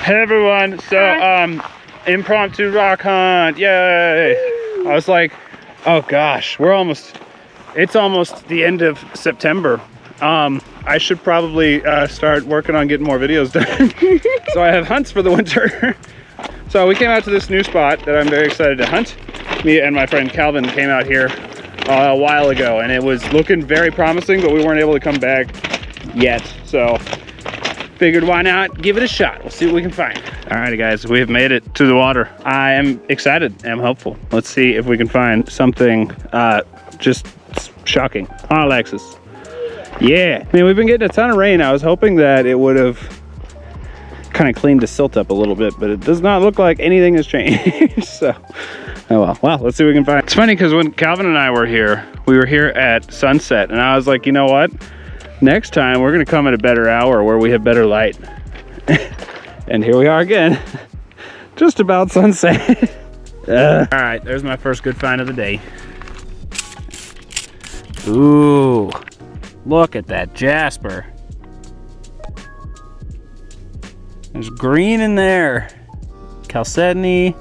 Hey everyone, so impromptu rock hunt, yay! I was like, oh gosh, it's almost the end of September. I should probably start working on getting more videos done. So I have hunts for the winter. So we came out to this new spot that I'm very excited to hunt. Me and my friend Calvin came out here a while ago and it was looking very promising, but we weren't able to come back yet. So figured why not give it a shot. We'll see what we can find. All right, guys, we have made it to the water. I am excited, I'm hopeful. Let's see if we can find something just shocking. Huh, Alexis? Yeah, I mean, we've been getting a ton of rain. I was hoping that it would have kind of cleaned the silt up a little bit, but it does not look like anything has changed. So, oh well, let's see what we can find. It's funny because when Calvin and I were here, we were here at sunset, and I was like, you know what? Next time we're gonna come at a better hour where we have better light. And here we are again, just about sunset. All right, there's my first good find of the day. Ooh, look at that Jasper. There's green in there. Chalcedony.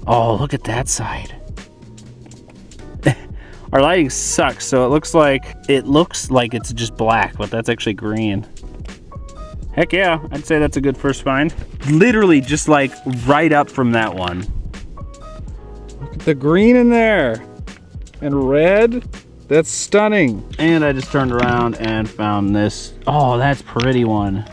Oh, look at that side. Our lighting sucks, so it looks like it's just black, but that's actually green. Heck yeah, I'd say that's a good first find. Literally just like right up from that one. Look at the green in there. And red, that's stunning. And I just turned around and found this. Oh, that's a pretty one.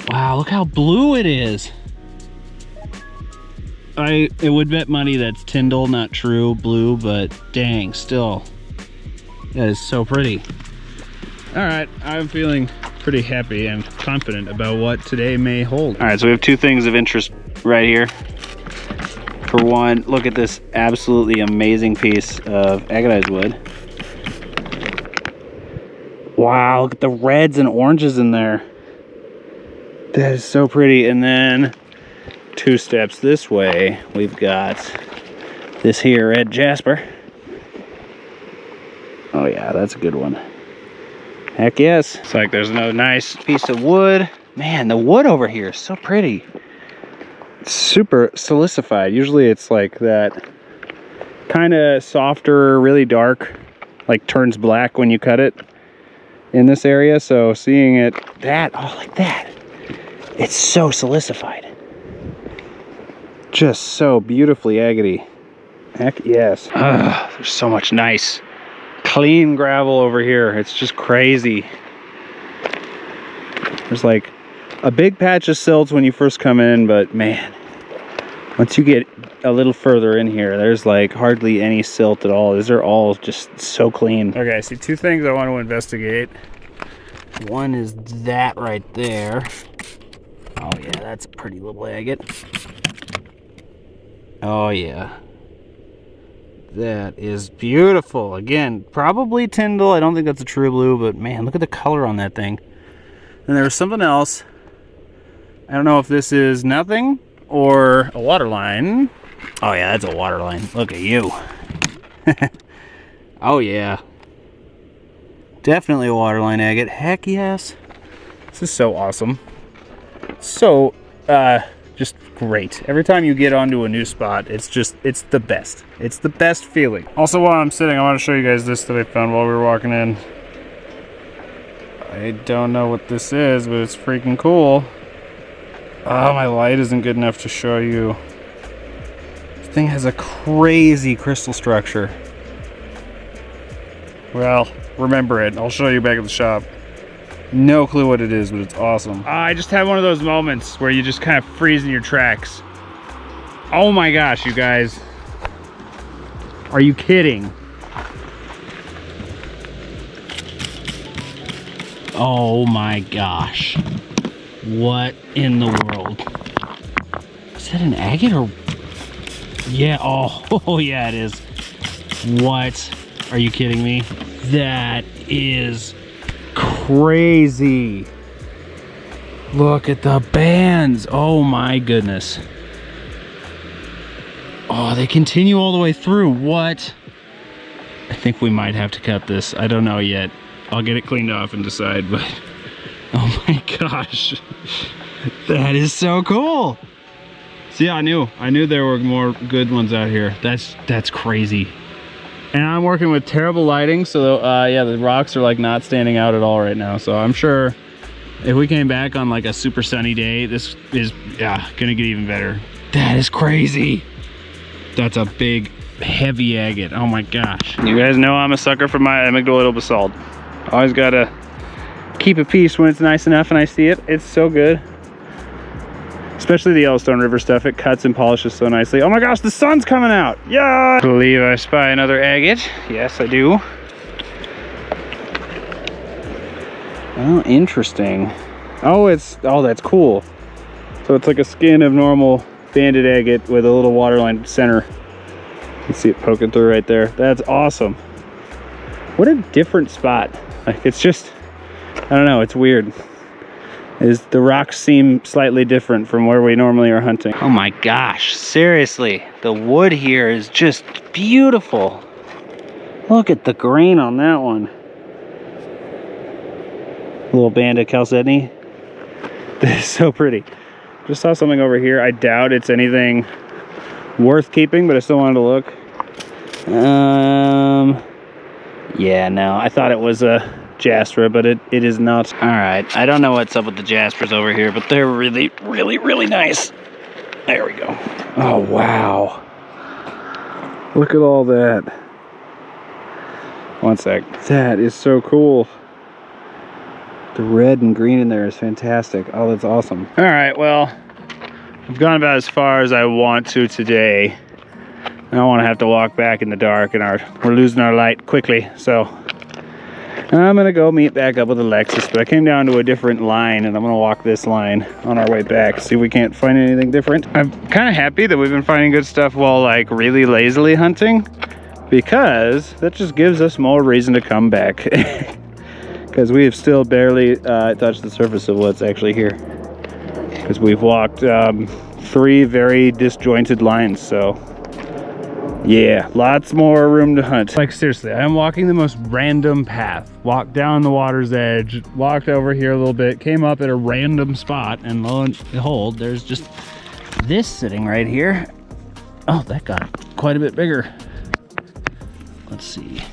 Wow, look how blue it is. It would bet money that's Tyndall, not true blue, but dang, still. That is so pretty. All right, I'm feeling pretty happy and confident about what today may hold. All right, so we have two things of interest right here. For one, look at this absolutely amazing piece of Agates wood. Wow, look at the reds and oranges in there. That is so pretty. And then 2 steps this way, we've got this here red Jasper. Oh yeah, that's a good one. Heck yes. It's like there's another nice piece of wood. Man, the wood over here is so pretty. It's super silicified. Usually it's like that kind of softer, really dark, like turns black when you cut it in this area. So seeing it, oh, like that. It's so silicified. Just so beautifully agate. Heck yes. There's so much nice clean gravel over here. It's just crazy. There's like a big patch of silt when you first come in, but man, once you get a little further in here, there's like hardly any silt at all. These are all just so clean. Okay, I see 2 things I want to investigate. One is that right there. Oh yeah, that's a pretty little agate. Oh yeah. That is beautiful. Again, probably Tyndall. I don't think that's a true blue, but man, look at the color on that thing. And there's something else. I don't know if this is nothing or a water line. Oh yeah, that's a water line. Look at you. Oh yeah. Definitely a water line agate. Heck yes. This is so awesome. So, just great. Every time you get onto a new spot, it's the best. It's the best feeling. Also, while I'm sitting, I want to show you guys this that I found while we were walking in. I don't know what this is, but it's freaking cool. Oh, my light isn't good enough to show you. This thing has a crazy crystal structure. Well, remember it. I'll show you back at the shop. No clue what it is, but it's awesome. I just had one of those moments where you just kind of freeze in your tracks. Oh my gosh, you guys. Are you kidding? Oh my gosh. What in the world? Is that an agate or? Yeah, oh yeah, it is. What? Are you kidding me? That is crazy. Look at the bands. Oh my goodness. Oh, they continue all the way through. What? I think we might have to cut this. I don't know yet. I'll get it cleaned off and decide, but oh my gosh. That is so cool. See, I knew there were more good ones out here. That's crazy. And I'm working with terrible lighting, so yeah, the rocks are like not standing out at all right now. So I'm sure if we came back on like a super sunny day, this is gonna get even better. That is crazy. That's a big, heavy agate. Oh my gosh. You guys know I'm a sucker for my amygdaloidal basalt. Always gotta keep a piece when it's nice enough and I see it. It's so good. Especially the Yellowstone River stuff. It cuts and polishes so nicely. Oh my gosh, the sun's coming out. Yeah. I believe I spy another agate. Yes, I do. Oh, interesting. Oh, that's cool. So it's like a skin of normal banded agate with a little waterline center. You can see it poking through right there. That's awesome. What a different spot. Like, it's just, I don't know, it's weird. The rocks seem slightly different from where we normally are hunting. Oh my gosh, seriously, the wood here is just beautiful. Look at the grain on that one. Little band of chalcedony. This is so pretty. Just saw something over here. I doubt it's anything worth keeping, but I still wanted to look. Yeah, no, I thought it was a Jasper, but it is not. All right, I don't know what's up with the Jaspers over here, but they're really, really, really nice. There we go. Oh, wow. Look at all that. One sec. That is so cool. The red and green in there is fantastic. Oh, that's awesome. All right, well, I've gone about as far as I want to today. I don't want to have to walk back in the dark, and we're losing our light quickly, so I'm gonna go meet back up with Alexis, but I came down to a different line and I'm gonna walk this line on our way back, see if we can't find anything different. I'm kind of happy that we've been finding good stuff while like really lazily hunting, because that just gives us more reason to come back. Because we have still barely touched the surface of what's actually here. Because we've walked 3 very disjointed lines, so yeah, lots more room to hunt. Like seriously, I'm walking the most random path. Walked down the water's edge, walked over here a little bit, came up at a random spot, and lo and behold, there's just this sitting right here. Oh, that got quite a bit bigger. Let's see.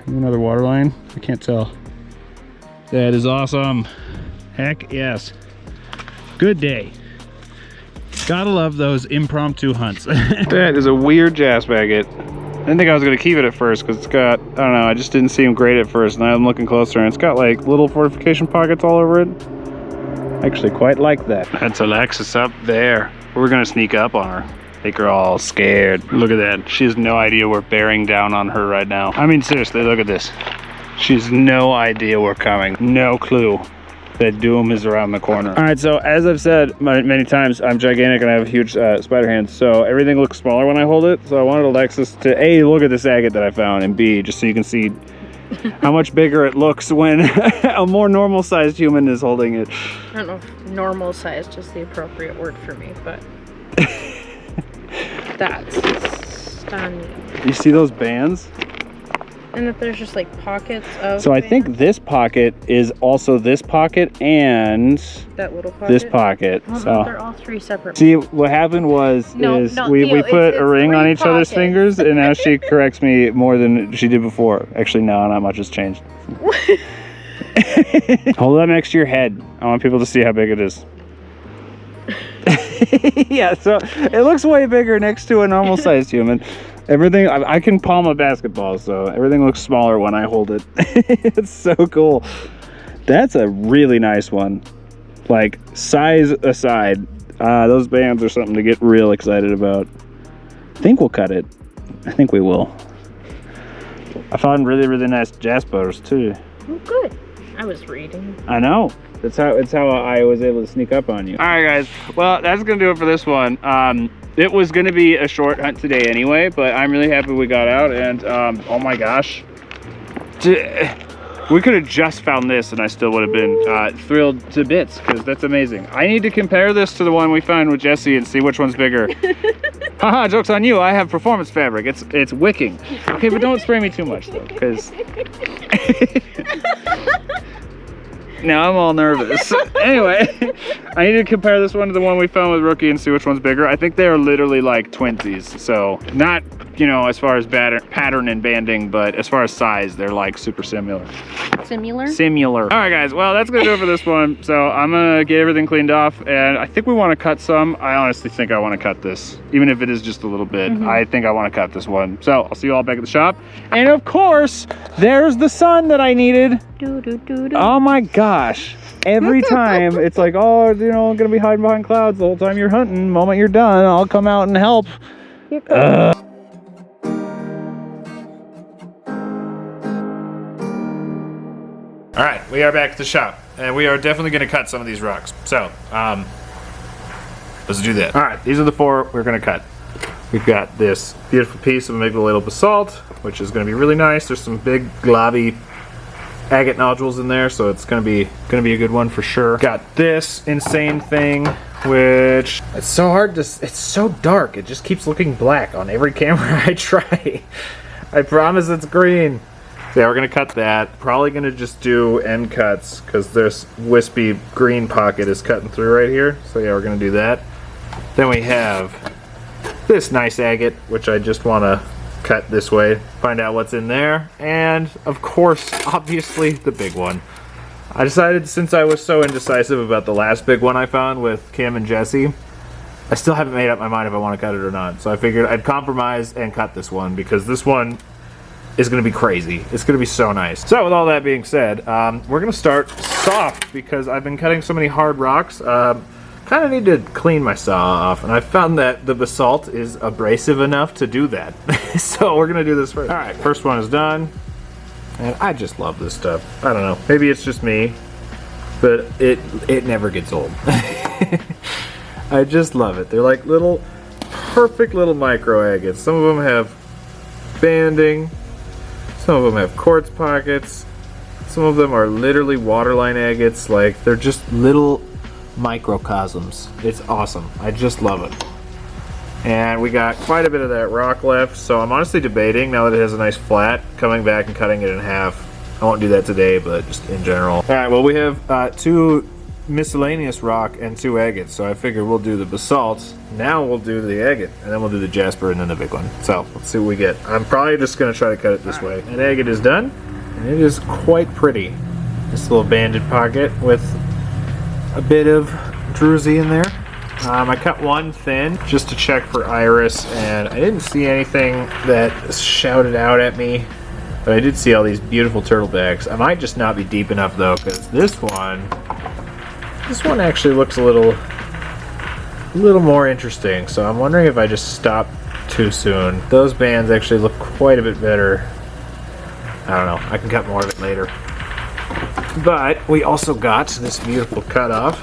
Another water line. I can't tell. That is awesome. Heck yes. Good day. Gotta love those impromptu hunts. That is a weird jasper agate. I didn't think I was gonna keep it at first because it's got, I don't know, I just didn't seem great at first. Now I'm looking closer and it's got like little fortification pockets all over it. I actually quite like that. That's Alexis up there. We're gonna sneak up on her. Make her all scared. Look at that. She has no idea we're bearing down on her right now. I mean, seriously, look at this. She has no idea we're coming. No clue that doom is around the corner. All right, so as I've said many times, I'm gigantic and I have huge spider hands, so everything looks smaller when I hold it. So I wanted Alexis to A, look at this agate that I found, and B, just so you can see how much bigger it looks when a more normal sized human is holding it. I don't know if normal sized is the appropriate word for me, but that's stunning. You see those bands? And that there's just like pockets of So I think this pocket is also this pocket and that little pocket? this pocket. Well, so they're all 3 separate. See, what happened was we put a ring on each other's fingers, and now she corrects me more than she did before. Actually, no, not much has changed. Hold it up next to your head. I want people to see how big it is. Yeah, so it looks way bigger next to a normal sized human. Everything, I can palm a basketball, so everything looks smaller when I hold it. It's so cool. That's a really nice one. Like, size aside, those bands are something to get real excited about. I think we'll cut it. I think we will. I found really, really nice jaspers too. Oh, good. I was reading. I know. It's how I was able to sneak up on you. All right, guys. Well, that's gonna do it for this one. It was gonna be a short hunt today anyway, but I'm really happy we got out. And oh my gosh, We could have just found this and I still would have been thrilled to bits, because that's amazing. I need to compare this to the one we found with Jesse and see which one's bigger. Haha, joke's on you, I have performance fabric. It's wicking. Okay, but don't spray me too much though, because... Now I'm all nervous. Anyway, I need to compare this one to the one we found with Rookie and see which one's bigger. I think they are literally like twinsies. So not, you know, as far as pattern and banding, but as far as size, they're like super similar. Similar. All right, guys. Well, that's gonna do it for this one. So I'm gonna get everything cleaned off, and I think we want to cut some. I honestly think I want to cut this, even if it is just a little bit. I think I want to cut this one. So I'll see you all back at the shop. And of course, there's the sun that I needed. Oh my gosh. Every time it's like, oh, you know, I'm gonna be hiding behind clouds the whole time you're hunting. The moment you're done, I'll come out and help. All right, we are back at the shop, and we are definitely gonna cut some of these rocks. So, let's do that. All right, these are the 4 we're gonna cut. We've got this beautiful piece of amygdaloidal basalt, which is gonna be really nice. There's some big globby agate nodules in there, so it's gonna be a good one for sure. Got this insane thing, which it's so hard to, it's so dark, it just keeps looking black on every camera I try. I promise it's green. So yeah, we're gonna cut that. Probably gonna just do end cuts, because this wispy green pocket is cutting through right here. So yeah, we're gonna do that. Then we have this nice agate, which I just wanna cut this way, find out what's in there, and of course, obviously, the big one. I decided, since I was so indecisive about the last big one I found with Kim and Jesse, I still haven't made up my mind if I want to cut it or not. So I figured I'd compromise and cut this one, because this one is going to be crazy. It's going to be so nice. So with all that being said, we're going to start soft, because I've been cutting so many hard rocks. Kind of need to clean my saw off, and I found that the basalt is abrasive enough to do that. So we're gonna do this first. All right, first one is done, and I just love this stuff. I don't know, maybe it's just me, but it never gets old. I just love it. They're like little, perfect little micro agates. Some of them have banding, some of them have quartz pockets, some of them are literally waterline agates. Like, they're just little microcosms. It's awesome. I just love it. And we got quite a bit of that rock left, so I'm honestly debating, now that it has a nice flat, coming back and cutting it in half. I won't do that today, but just in general. All right, well, we have 2 miscellaneous rock and 2 agates, so I figured we'll do the basalt, now we'll do the agate, and then we'll do the jasper, and then the big one. So let's see what we get. I'm probably just gonna try to cut it this way. An agate is done, and it is quite pretty. This little banded pocket with a bit of druzy in there. I cut one thin just to check for iris, and I didn't see anything that shouted out at me, but I did see all these beautiful turtlebacks. I might just not be deep enough though, because this one actually looks a little more interesting, so I'm wondering if I just stop too soon. Those bands actually look quite a bit better. I don't know, I can cut more of it later. But we also got this beautiful cutoff,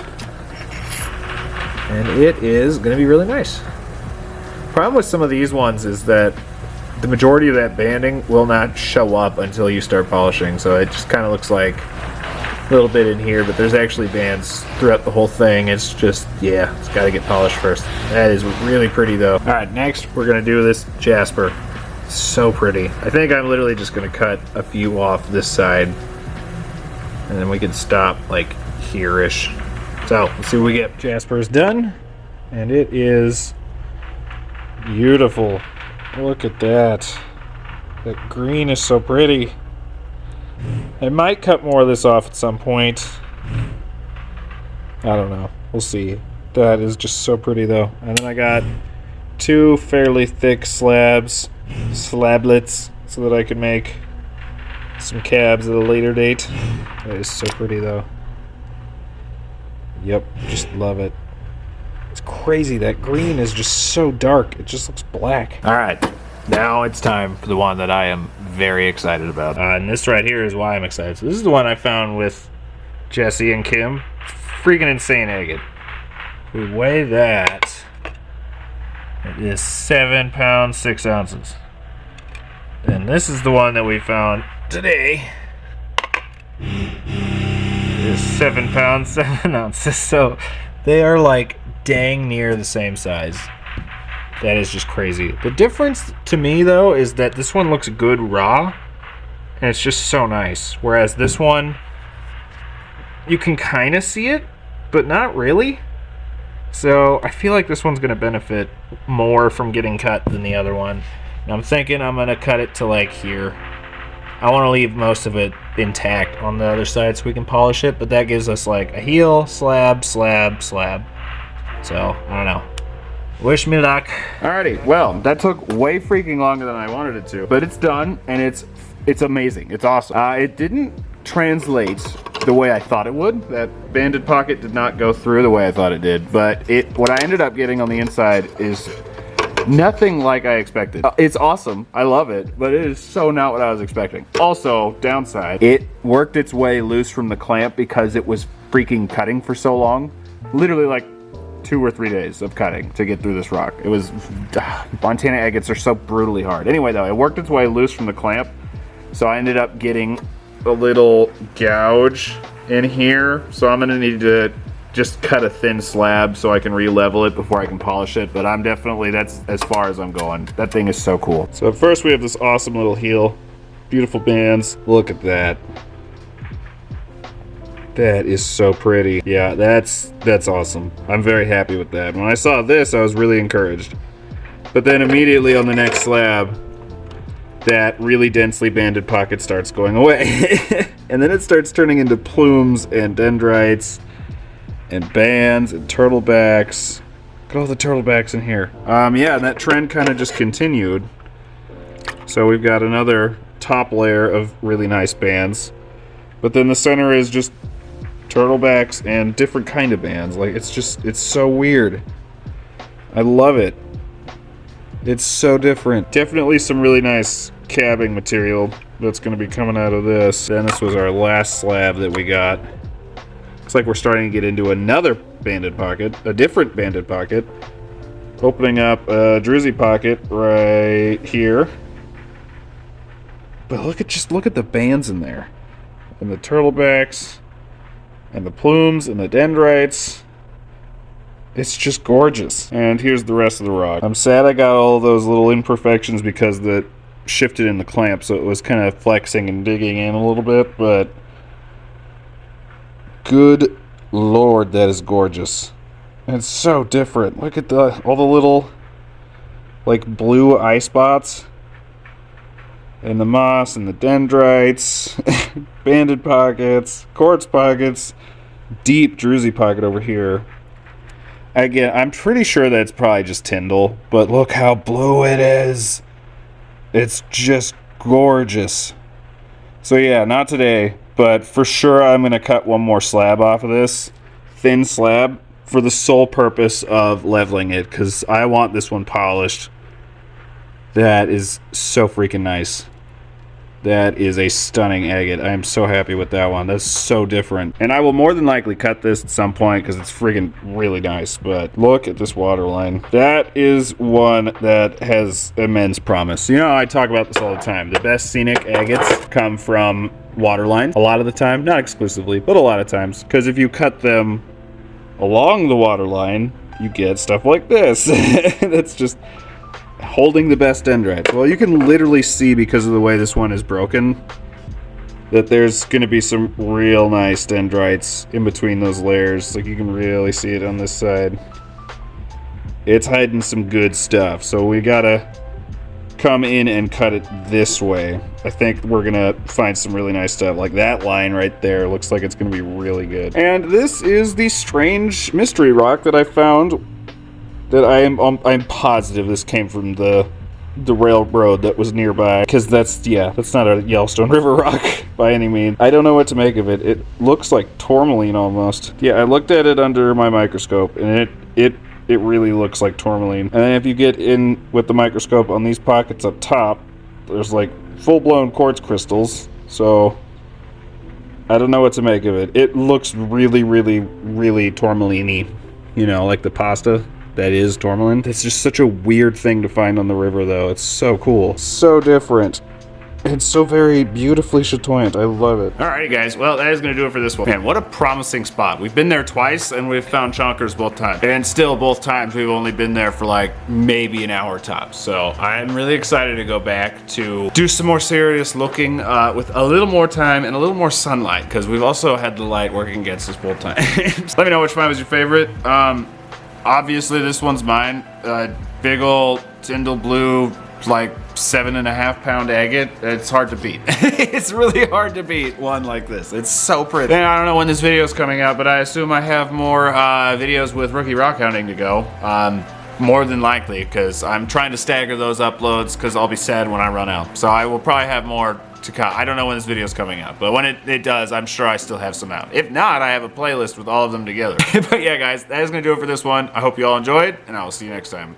and it is going to be really nice. Problem with some of these ones is that the majority of that banding will not show up until you start polishing, so it just kind of looks like a little bit in here, but there's actually bands throughout the whole thing. It's just, yeah, it's got to get polished first. That is really pretty though. Alright, next we're going to do this jasper. So pretty. I think I'm literally just going to cut a few off this side, and then we can stop like here-ish. So let's see what we get. Jasper is done, and it is beautiful. Look at that. That green is so pretty. I might cut more of this off at some point. I don't know. We'll see. That is just so pretty though. And then I got 2 fairly thick slablets, so that I can make some cabs at a later date. That is so pretty though. Yep, just love it. It's crazy, that green is just so dark. It just looks black. All right, now it's time for the one that I am very excited about. And this right here is why I'm excited. So this is the one I found with Jesse and Kim. Freaking insane agate. We weigh that. It is 7 pounds, 6 ounces. And this is the one that we found today. is 7 pounds, 7 ounces. So they are like dang near the same size. That is just crazy. The difference to me though is that this one looks good raw, and it's just so nice. Whereas this one, you can kind of see it, but not really. So I feel like this one's going to benefit more from getting cut than the other one. And I'm thinking I'm going to cut it to like here. I want to leave most of it intact on the other side so we can polish it, but that gives us like a heel, slab, slab, slab. So, I don't know. Wish me luck. Alrighty, well, that took way freaking longer than I wanted it to, but it's done, and it's amazing. It's awesome. It didn't translate the way I thought it would. That banded pocket did not go through the way I thought it did, but what I ended up getting on the inside is nothing like I expected. It's awesome. I love it, but it is so not what I was expecting. Also, downside, it worked its way loose from the clamp because it was freaking cutting for so long. Literally like 2 or 3 days of cutting to get through this rock. It was, Montana agates are so brutally hard. Anyway though, it worked its way loose from the clamp, so I ended up getting a little gouge in here, so I'm gonna need to just cut a thin slab so I can re-level it before I can polish it, but that's as far as I'm going. That thing is so cool. So first we have this awesome little heel. Beautiful bands. Look at that. That is so pretty. Yeah, that's awesome. I'm very happy with that. When I saw this, I was really encouraged. But then immediately on the next slab, that really densely banded pocket starts going away. And then it starts turning into plumes and dendrites and bands and turtlebacks. Look at all the turtlebacks in here. Yeah, and that trend kind of just continued. So we've got another top layer of really nice bands. But then the center is just turtlebacks and different kind of bands. Like, it's so weird. I love it. It's so different. Definitely some really nice cabbing material that's going to be coming out of this. Then this was our last slab that we got. Looks like we're starting to get into another banded pocket, a different banded pocket. Opening up a druzy pocket right here. But look at the bands in there. And the turtlebacks and the plumes and the dendrites. It's just gorgeous. And here's the rest of the rock. I'm sad I got all those little imperfections because that shifted in the clamp, so it was kind of flexing and digging in a little bit, but good lord, that is gorgeous. And it's so different. Look at all the little like blue eye spots and the moss and the dendrites, banded pockets, quartz pockets, deep druzy pocket over here. Again, I'm pretty sure that's probably just Tyndall, but look how blue it is. It's just gorgeous. So yeah, not today, but for sure I'm going to cut one more slab off of this. Thin slab for the sole purpose of leveling it, because I want this one polished. That is so freaking nice. That is a stunning agate. I am so happy with that one. That's so different. And I will more than likely cut this at some point because it's freaking really nice. But look at this waterline. That is one that has immense promise. You know, I talk about this all the time. The best scenic agates come from waterlines. A lot of the time, not exclusively, but a lot of times. Because if you cut them along the waterline, you get stuff like this. That's just holding the best dendrites. Well, you can literally see, because of the way this one is broken, that there's going to be some real nice dendrites in between those layers. Like, you can really see it on this side. It's hiding some good stuff, so we gotta come in and cut it this way. I think we're gonna find some really nice stuff. Like that line right there looks like it's gonna be really good. And this is the strange mystery rock that I found, that I'm positive this came from the railroad that was nearby, because that's not a Yellowstone River rock by any means. I don't know what to make of it. It looks like tourmaline almost. Yeah, I looked at it under my microscope, and it really looks like tourmaline. And then if you get in with the microscope on these pockets up top, there's like full-blown quartz crystals. So I don't know what to make of it. It looks really, really, really tourmaline-y. You know, like the pasta that is tourmaline. It's just such a weird thing to find on the river, though. It's so cool. So different. It's so very beautifully chatoyant. I love it. Alrighty guys, well that is gonna do it for this one. Man, what a promising spot. We've been there twice and we've found chonkers both times. And still both times we've only been there for like maybe an hour tops. So I'm really excited to go back to do some more serious looking with a little more time and a little more sunlight, because we've also had the light working against us both times. Let me know which one was your favorite. Obviously this one's mine. Big ol' Tyndall blue, like 7.5 pound agate. It's hard to beat. It's really hard to beat one like this. It's so pretty. And I don't know when this video is coming out, but I assume I have more videos with rookie rockhounding to go. More than likely, because I'm trying to stagger those uploads because I'll be sad when I run out. So I will probably have more to come. I don't know when this video is coming out, but when it does, I'm sure I still have some out. If not, I have a playlist with all of them together. But yeah, guys, that is going to do it for this one. I hope you all enjoyed, and I will see you next time.